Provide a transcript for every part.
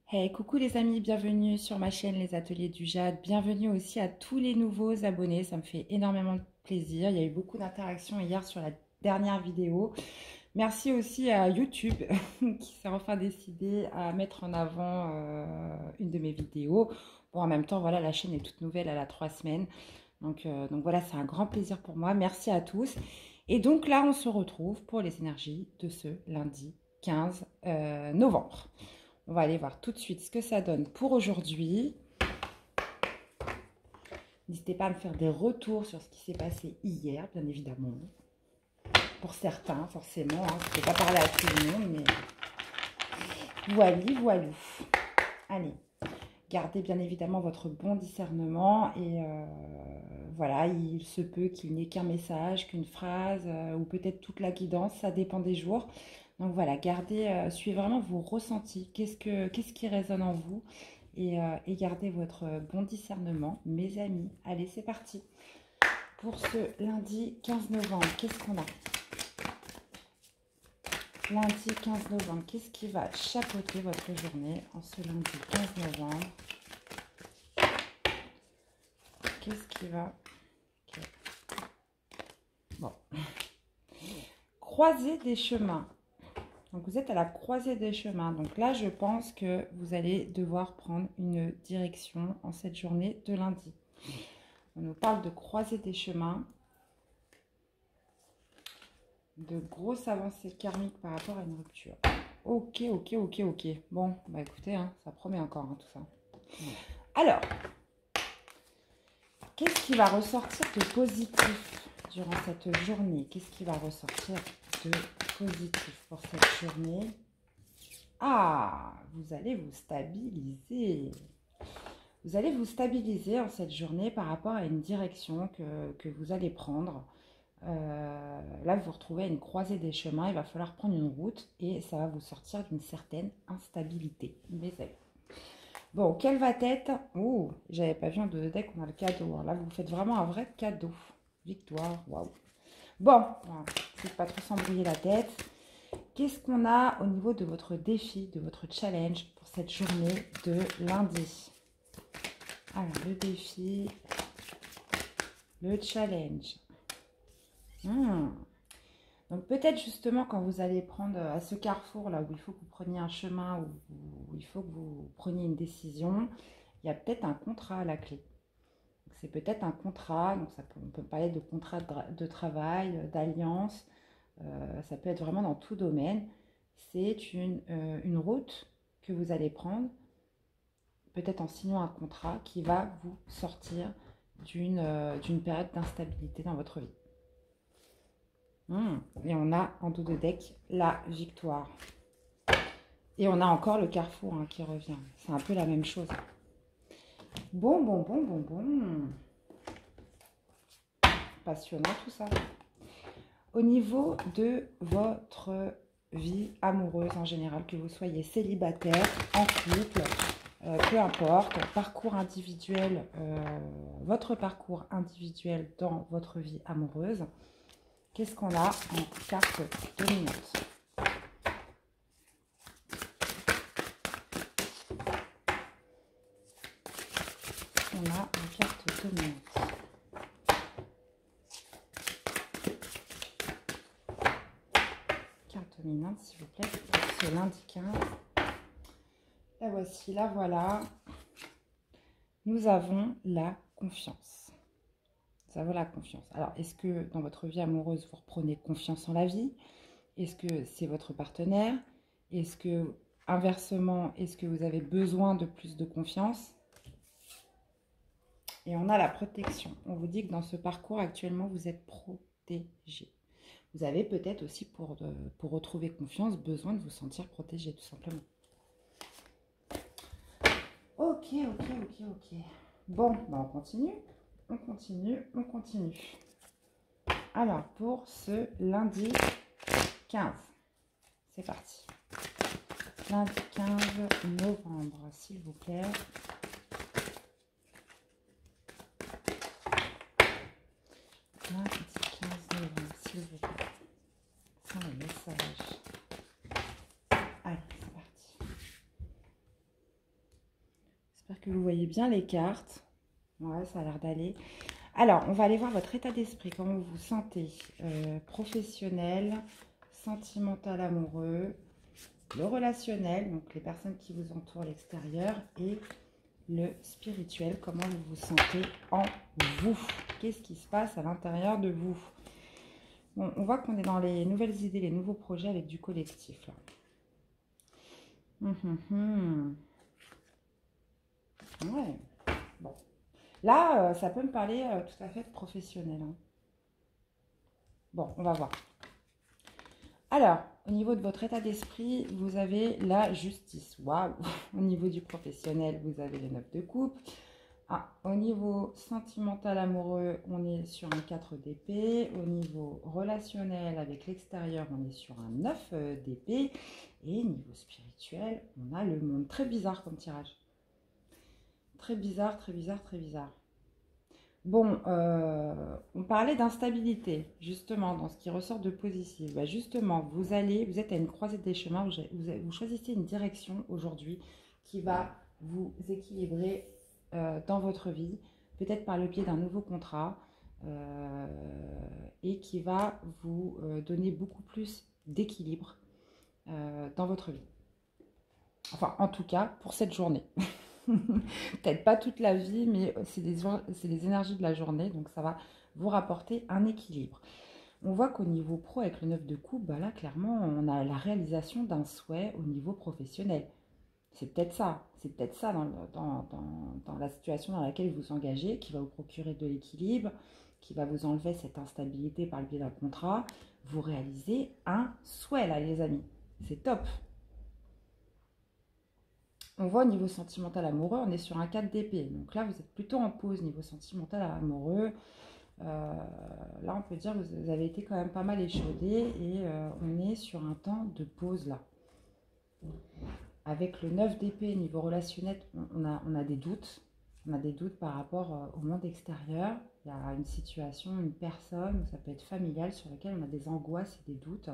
Hey, coucou les amis, bienvenue sur ma chaîne Les Ateliers du Jade. Bienvenue aussi à tous les nouveaux abonnés, ça me fait énormément de plaisir. Il y a eu beaucoup d'interactions hier sur la dernière vidéo. Merci aussi à YouTube qui s'est enfin décidé à mettre en avant une de mes vidéos. Bon, en même temps, voilà, la chaîne est toute nouvelle, elle a 3 semaines. Donc voilà, c'est un grand plaisir pour moi. Merci à tous. Et donc là, on se retrouve pour les énergies de ce lundi 15 novembre. On va aller voir tout de suite ce que ça donne pour aujourd'hui. N'hésitez pas à me faire des retours sur ce qui s'est passé hier, bien évidemment. Pour certains, forcément. Je ne peux pas parler à tout le monde, mais voilou. Allez, gardez bien évidemment votre bon discernement. Et voilà, il se peut qu'il n'y ait qu'un message, qu'une phrase, ou peut-être toute la guidance, ça dépend des jours. Donc voilà, gardez, suivez vraiment vos ressentis. Qu'est-ce qui résonne en vous et gardez votre bon discernement, mes amis. Allez, c'est parti. Pour ce lundi 15 novembre, qu'est-ce qu'on a? Lundi 15 novembre, qu'est-ce qui va chapeauter votre journée en ce lundi 15 novembre? Qu'est-ce qui va... Okay. Bon. Croiser des chemins. Donc, vous êtes à la croisée des chemins. Donc là, je pense que vous allez devoir prendre une direction en cette journée de lundi. On nous parle de croiser des chemins, de grosses avancées karmiques par rapport à une rupture. Ok. Bon, bah écoutez, hein, ça promet encore tout ça. Alors, qu'est-ce qui va ressortir de positif durant cette journée? Qu'est-ce qui va ressortir de positif pour cette journée? Ah, vous allez vous stabiliser. Vous allez vous stabiliser en cette journée par rapport à une direction que vous allez prendre. Là, vous vous retrouvez à une croisée des chemins. Il va falloir prendre une route et ça va vous sortir d'une certaine instabilité, mes amis. Bon, quelle va être... Oh, j'avais pas vu en dos de deck, on a le cadeau. Alors là, vous faites vraiment un vrai cadeau. Victoire, waouh. Bon, c'est pas trop s'embrouiller la tête. Qu'est-ce qu'on a au niveau de votre défi, de votre challenge pour cette journée de lundi? Alors, le défi, le challenge. Donc, peut-être justement quand vous allez prendre à ce carrefour, là où il faut que vous preniez un chemin, où il faut que vous preniez une décision, il y a peut-être un contrat à la clé. C'est peut-être un contrat, donc on peut parler de contrat de travail, d'alliance, ça peut être vraiment dans tout domaine. C'est une route que vous allez prendre, peut-être en signant un contrat qui va vous sortir d'une période d'instabilité dans votre vie. Et on a en dos de deck la victoire. Et on a encore le carrefour qui revient. C'est un peu la même chose. Bon. Passionnant tout ça. Au niveau de votre vie amoureuse en général, que vous soyez célibataire, en couple, peu importe, parcours individuel, votre parcours individuel dans votre vie amoureuse, qu'est-ce qu'on a en carte dominante? On a en carte dominante. Carte dominante, s'il vous plaît, pour ce lundi 15. La voici, la voilà. Nous avons la confiance. Nous avons la confiance. Alors, est-ce que dans votre vie amoureuse, vous reprenez confiance en la vie? Est-ce que c'est votre partenaire? Est-ce que, inversement, est-ce que vous avez besoin de plus de confiance? Et on a la protection. On vous dit que dans ce parcours, actuellement, vous êtes protégé. Vous avez peut-être aussi, pour retrouver confiance, besoin de vous sentir protégé, tout simplement. Ok. Bon, bah on continue. On continue. Alors, pour ce lundi 15, c'est parti. Lundi 15 novembre, s'il vous plaît. Lundi 15 novembre, s'il vous plaît. Sans les messages. Allez, c'est parti. J'espère que vous voyez bien les cartes. Ouais, ça a l'air d'aller. Alors, on va aller voir votre état d'esprit, comment vous vous sentez. Professionnel, sentimental, amoureux, le relationnel, donc les personnes qui vous entourent à l'extérieur, et le spirituel, comment vous vous sentez en vous. Qu'est-ce qui se passe à l'intérieur de vous? Bon, on voit qu'on est dans les nouvelles idées, les nouveaux projets avec du collectif. Là. Ouais. Bon. Là, ça peut me parler tout à fait de professionnel. Hein. Bon, on va voir. Alors, au niveau de votre état d'esprit, vous avez la justice. Waouh! Au niveau du professionnel, vous avez le 9 de coupe. Ah, au niveau sentimental amoureux, on est sur un 4 d'épée. Au niveau relationnel avec l'extérieur, on est sur un 9 d'épée. Et niveau spirituel, on a le monde. Très bizarre comme tirage. Très bizarre, très bizarre, très bizarre. Bon, on parlait d'instabilité, justement, dans ce qui ressort de positif. Bah, justement, vous êtes à une croisée des chemins, vous choisissez une direction aujourd'hui qui va vous équilibrer dans votre vie, peut-être par le biais d'un nouveau contrat, et qui va vous donner beaucoup plus d'équilibre dans votre vie. Enfin, en tout cas, pour cette journée. Peut-être pas toute la vie, mais c'est les énergies de la journée, donc ça va vous rapporter un équilibre. On voit qu'au niveau pro, avec le 9 de coupe, bah là, clairement, on a la réalisation d'un souhait au niveau professionnel. C'est peut-être ça dans la situation dans laquelle vous vous engagez, qui va vous procurer de l'équilibre, qui va vous enlever cette instabilité par le biais d'un contrat. Vous réalisez un souhait, là, les amis. C'est top. On voit au niveau sentimental amoureux, on est sur un 4 d'épée. Donc là, vous êtes plutôt en pause niveau sentimental amoureux. Là, on peut dire que vous avez été quand même pas mal échaudé et on est sur un temps de pause là. Avec le 9 d'épée niveau relationnel, on a des doutes. On a des doutes par rapport au monde extérieur. Il y a une situation, une personne, ça peut être familial, sur laquelle on a des angoisses et des doutes.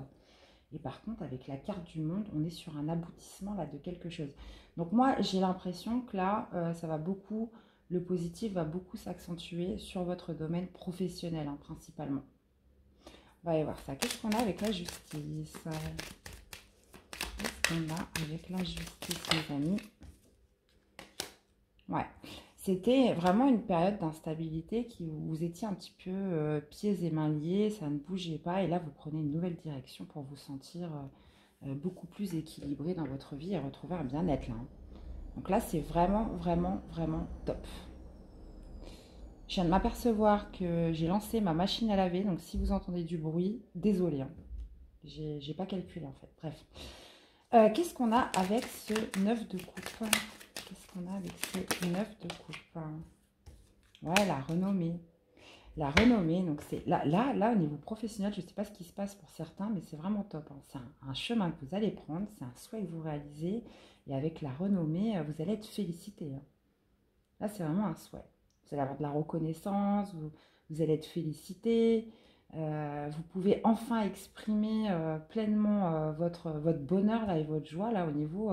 Et par contre, avec la carte du monde, on est sur un aboutissement là de quelque chose. Donc moi, j'ai l'impression que là, le positif va beaucoup s'accentuer sur votre domaine professionnel, hein, principalement. On va aller voir ça. Qu'est-ce qu'on a avec la justice? Qu'est-ce qu'on a avec la justice, les amis? Ouais. C'était vraiment une période d'instabilité qui vous étiez un petit peu pieds et mains liés, ça ne bougeait pas. Et là, vous prenez une nouvelle direction pour vous sentir beaucoup plus équilibré dans votre vie et retrouver un bien-être là. Hein. Donc là, c'est vraiment, vraiment, vraiment top. Je viens de m'apercevoir que j'ai lancé ma machine à laver, donc si vous entendez du bruit, désolé. Hein. J'ai pas calculé en fait. Bref. Qu'est-ce qu'on a avec ce 9 de coupe? Qu'est-ce qu'on a avec ce 9 de coupe? Ouais, la renommée. La renommée, donc c'est là, au niveau professionnel, je ne sais pas ce qui se passe pour certains, mais c'est vraiment top. Hein. C'est un chemin que vous allez prendre, c'est un souhait que vous réalisez, et avec la renommée, vous allez être félicité. Hein. Là, c'est vraiment un souhait. Vous allez avoir de la reconnaissance, vous allez être félicité, vous pouvez enfin exprimer pleinement votre bonheur là, et votre joie là, au niveau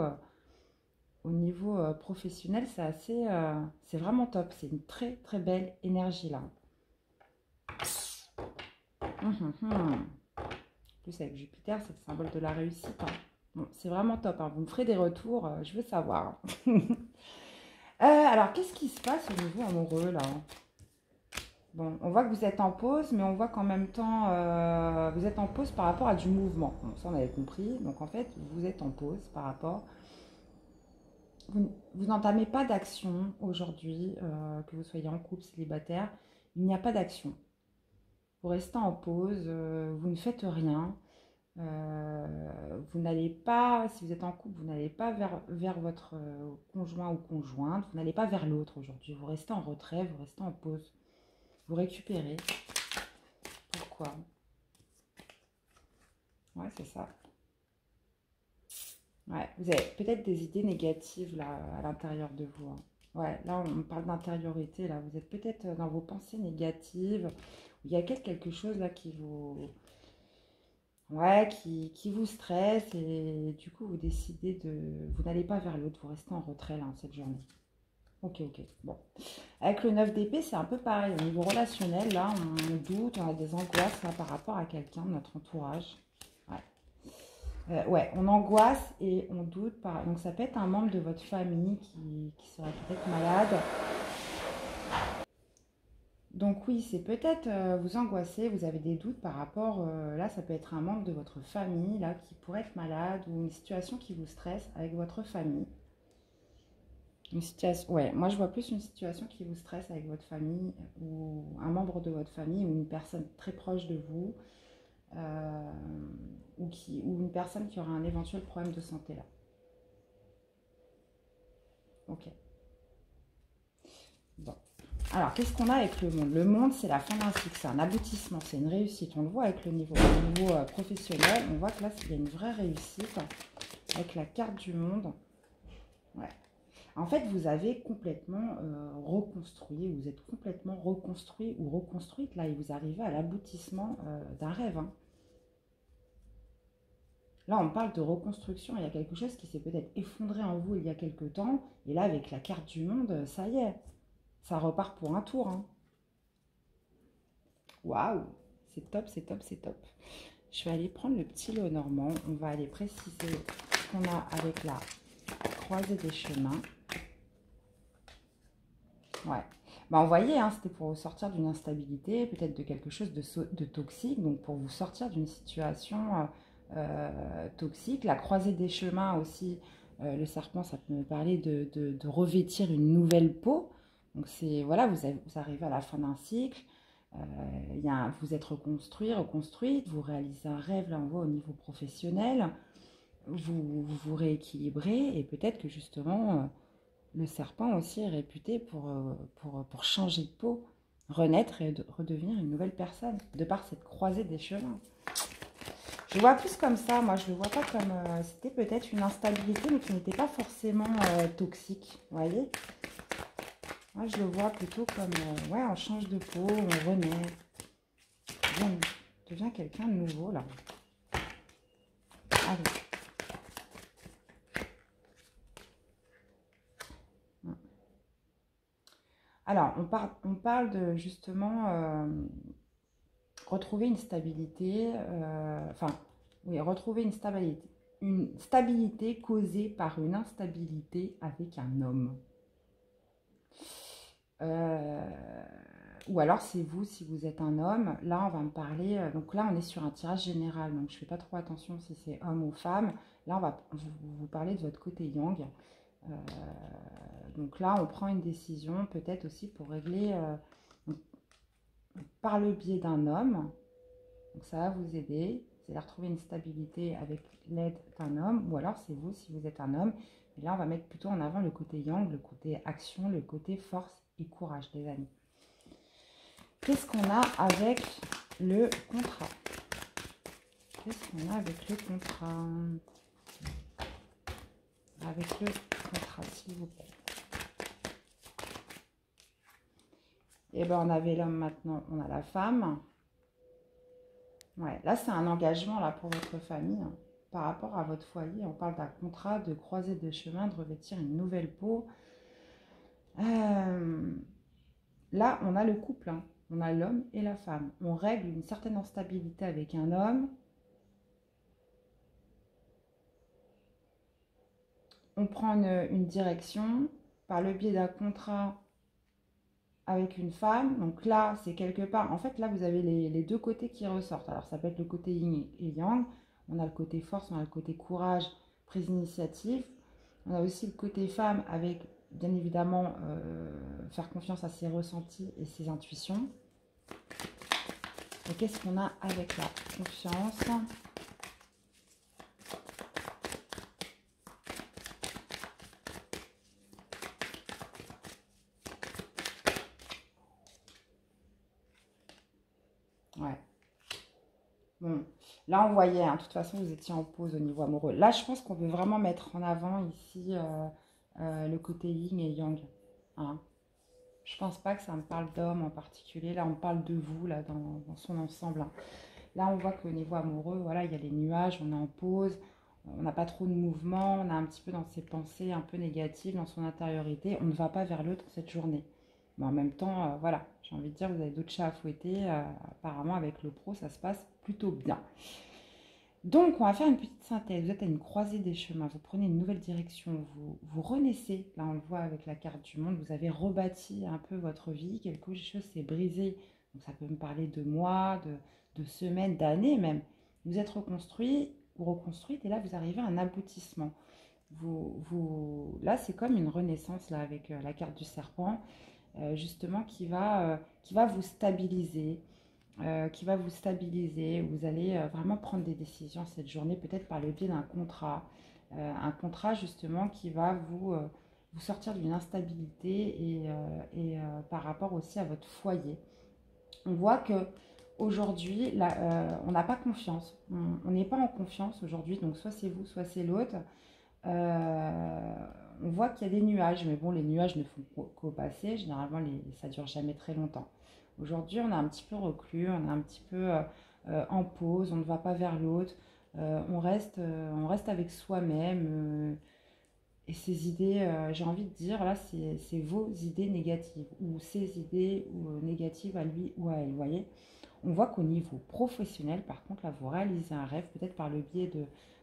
professionnel, c'est vraiment top. C'est une très très belle énergie là. En plus, avec Jupiter, c'est le symbole de la réussite. Hein. Bon, c'est vraiment top. Hein. Vous me ferez des retours, je veux savoir. Alors, qu'est-ce qui se passe au niveau amoureux, là? Bon, on voit que vous êtes en pause, mais on voit qu'en même temps, vous êtes en pause par rapport à du mouvement. Bon, ça, on avait compris. Donc, en fait, vous êtes en pause par rapport... Vous n'entamez pas d'action aujourd'hui, que vous soyez en couple, célibataire. Il n'y a pas d'action. Vous restez en pause, vous ne faites rien. Vous n'allez pas, si vous êtes en couple, vous n'allez pas vers votre conjoint ou conjointe, vous n'allez pas vers l'autre aujourd'hui. Vous restez en retrait, vous restez en pause. Vous récupérez. Pourquoi? Ouais, c'est ça. Ouais, vous avez peut-être des idées négatives là à l'intérieur de vous. Hein. Ouais, là on parle d'intériorité, là. Vous êtes peut-être dans vos pensées négatives. Il y a quelque chose là qui vous... Ouais, qui vous stresse et du coup vous décidez de... Vous n'allez pas vers l'autre, vous restez en retrait là cette journée. Ok, ok. Bon. Avec le 9 d'épée, c'est un peu pareil. Au niveau relationnel, là, on doute, on a des angoisses là, par rapport à quelqu'un de notre entourage. Ouais. Ouais, on angoisse et on doute. Donc, ça peut être un membre de votre famille qui serait peut-être malade. Donc, oui, c'est peut-être vous angoissez, vous avez des doutes par rapport. Là, ça peut être un membre de votre famille là, qui pourrait être malade ou une situation qui vous stresse avec votre famille. Une situation, ouais, moi je vois plus une situation qui vous stresse avec votre famille ou un membre de votre famille ou une personne très proche de vous euh, ou une personne qui aura un éventuel problème de santé là. Ok. Bon. Alors, qu'est-ce qu'on a avec le monde? Le monde, c'est la fin d'un cycle, c'est un aboutissement, c'est une réussite. On le voit avec le niveau, professionnel. On voit que là, il y a une vraie réussite avec la carte du monde. Ouais. En fait, vous avez complètement reconstruit, vous êtes complètement reconstruit ou reconstruite là et vous arrivez à l'aboutissement d'un rêve. Hein. Là, on parle de reconstruction. Il y a quelque chose qui s'est peut-être effondré en vous il y a quelque temps. Et là, avec la carte du monde, ça y est, ça repart pour un tour. Hein. Waouh, c'est top, c'est top, c'est top. Je vais aller prendre le petit lot normand. On va aller préciser ce qu'on a avec la croisée des chemins. Ouais. Bah, vous voyez, hein, c'était pour vous sortir d'une instabilité, peut-être de quelque chose de toxique, donc pour vous sortir d'une situation toxique. La croisée des chemins aussi, le serpent, ça peut me parler de revêtir une nouvelle peau. Donc c'est, voilà, vous arrivez à la fin d'un cycle, vous êtes reconstruite, vous réalisez un rêve, là on voit au niveau professionnel, vous rééquilibrez et peut-être que justement... le serpent aussi est réputé pour changer de peau, renaître et redevenir une nouvelle personne, de par cette croisée des chemins. Je le vois plus comme ça, moi je le vois pas comme... c'était peut-être une instabilité, mais qui n'était pas forcément toxique, vous voyez. Moi je le vois plutôt comme, ouais, on change de peau, on renaît, on devient quelqu'un de nouveau, là. Allez. Alors, on parle de justement retrouver une stabilité, oui, retrouver une stabilité causée par une instabilité avec un homme. Euh, ou alors c'est vous, si vous êtes un homme, là on va me parler, donc là on est sur un tirage général, donc je fais pas trop attention si c'est homme ou femme, là on va vous parler de votre côté yang. Euh, donc là on prend une décision peut-être aussi pour régler par le biais d'un homme. Donc ça va vous aider, c'est à retrouver une stabilité avec l'aide d'un homme, ou alors c'est vous si vous êtes un homme. Et là, on va mettre plutôt en avant le côté yang, le côté action, le côté force et courage, les amis. Qu'est-ce qu'on a avec le contrat? Qu'est-ce qu'on a avec le contrat? Avec le contrat, s'il vous plaît. Et bien, on avait l'homme, maintenant, on a la femme. Ouais, là, c'est un engagement là, pour votre famille. Hein. Par rapport à votre foyer, on parle d'un contrat, de croiser des chemins, de revêtir une nouvelle peau. Là, on a le couple. Hein. On a l'homme et la femme. On règle une certaine instabilité avec un homme. On prend une direction par le biais d'un contrat avec une femme. Donc là, c'est quelque part... En fait, là, vous avez les deux côtés qui ressortent. Alors, ça peut être le côté yin et yang. On a le côté force, on a le côté courage, prise d'initiative. On a aussi le côté femme avec, bien évidemment, faire confiance à ses ressentis et ses intuitions. Et qu'est-ce qu'on a avec la confiance? Ouais. Bon, là on voyait, hein, de toute façon vous étiez en pause au niveau amoureux. Là je pense qu'on veut vraiment mettre en avant ici le côté yin et yang. Hein. Je pense pas que ça me parle d'homme en particulier. Là on parle de vous là dans son ensemble. Hein. Là on voit qu'au niveau amoureux, voilà, il y a les nuages, on est en pause, on n'a pas trop de mouvement, on est un petit peu dans ses pensées un peu négatives, dans son intériorité, on ne va pas vers l'autre cette journée. Mais en même temps, voilà, j'ai envie de dire, vous avez d'autres chats à fouetter. Apparemment, avec le pro, ça se passe plutôt bien. Donc, on va faire une petite synthèse. Vous êtes à une croisée des chemins, vous prenez une nouvelle direction, vous renaissez. Là, on le voit avec la carte du monde, vous avez rebâti un peu votre vie, quelque chose s'est brisé. Donc, ça peut me parler de mois, de semaines, d'années même. Vous êtes reconstruit ou reconstruite et là, vous arrivez à un aboutissement. Là, c'est comme une renaissance là, avec la carte du serpent, justement, qui va vous stabiliser. Qui va vous stabiliser. Vous allez vraiment prendre des décisions cette journée, peut-être par le biais d'un contrat. Un contrat justement qui va vous sortir d'une instabilité par rapport aussi à votre foyer. On voit que aujourd'hui, on n'a pas confiance. On n'est pas en confiance aujourd'hui, donc soit c'est vous, soit c'est l'autre. On voit qu'il y a des nuages, mais bon, les nuages ne font qu'au passer. Généralement, ça ne dure jamais très longtemps. Aujourd'hui, on est un petit peu reclus, on est un petit peu en pause, on ne va pas vers l'autre, on reste avec soi-même. Et ces idées, j'ai envie de dire, là, c'est vos idées négatives, ou ses idées négatives à lui ou à elle, vous voyez. On voit qu'au niveau professionnel, par contre, là, vous réalisez un rêve, peut-être par le biais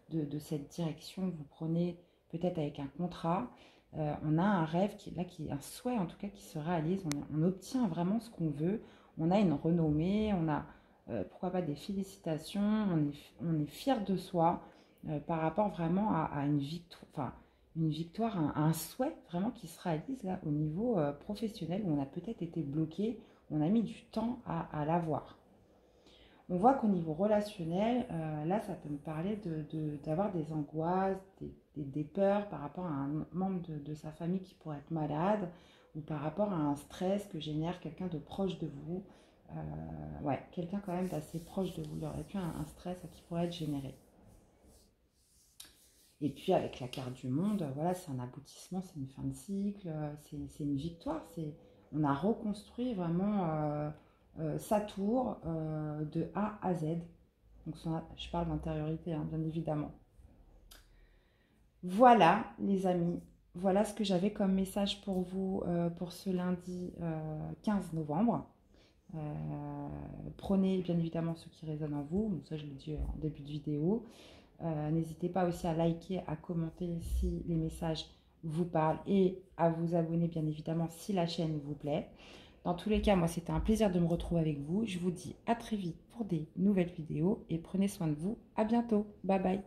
de cette direction, vous prenez peut-être avec un contrat. On a un rêve, un souhait en tout cas qui se réalise, on obtient vraiment ce qu'on veut, on a une renommée, on a pourquoi pas des félicitations, on est fier de soi par rapport vraiment à une victoire, un souhait vraiment qui se réalise là au niveau professionnel où on a peut-être été bloqué, on a mis du temps à l'avoir. On voit qu'au niveau relationnel, là, ça peut me parler d'avoir des angoisses, des peurs par rapport à un membre de sa famille qui pourrait être malade ou par rapport à un stress que génère quelqu'un de proche de vous. Ouais, quelqu'un quand même d'assez proche de vous. Il y aurait pu un stress qui pourrait être généré. Et puis avec la carte du monde, voilà, c'est un aboutissement, c'est une fin de cycle, c'est une victoire. On a reconstruit vraiment sa tour de A à Z. Donc je parle d'intériorité, hein, bien évidemment. Voilà les amis, voilà ce que j'avais comme message pour vous pour ce lundi 15 novembre. Prenez bien évidemment ce qui résonne en vous, donc ça je l'ai dit en début de vidéo. N'hésitez pas aussi à liker, à commenter si les messages vous parlent et à vous abonner bien évidemment si la chaîne vous plaît. Dans tous les cas, moi c'était un plaisir de me retrouver avec vous. Je vous dis à très vite pour des nouvelles vidéos et prenez soin de vous. À bientôt. Bye bye.